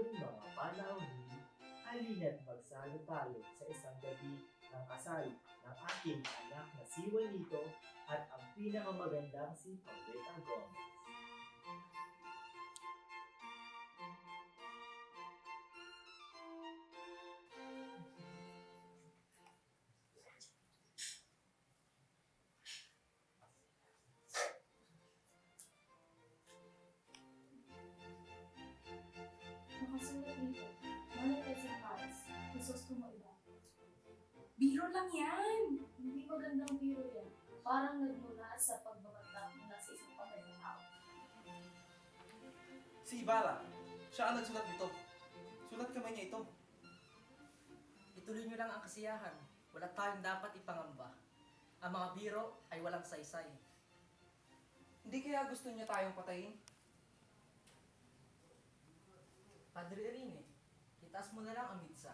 aming mga panauhin, halina't magsalo tayo sa isang gabi ng kasal ng aking anak na si Juanito at ang pinakamagandang si Pauleta Gomez. Nakasulat dito, monetize ang cards, gusto mo iba. Biro lang yan! Hindi magandang biro yan. Parang nagmula sa pagbabatak mula sa isang patay na tao. Si Ibarra, siya ang nagsulat nito. Sulat kamay niya ito. Ituloy nyo lang ang kasiyahan. Wala tayong dapat ipangamba. Ang mga biro ay walang saysay. Hindi kaya gusto niya tayong patayin? Padre Irene, itaas mo na lang ang mitsa.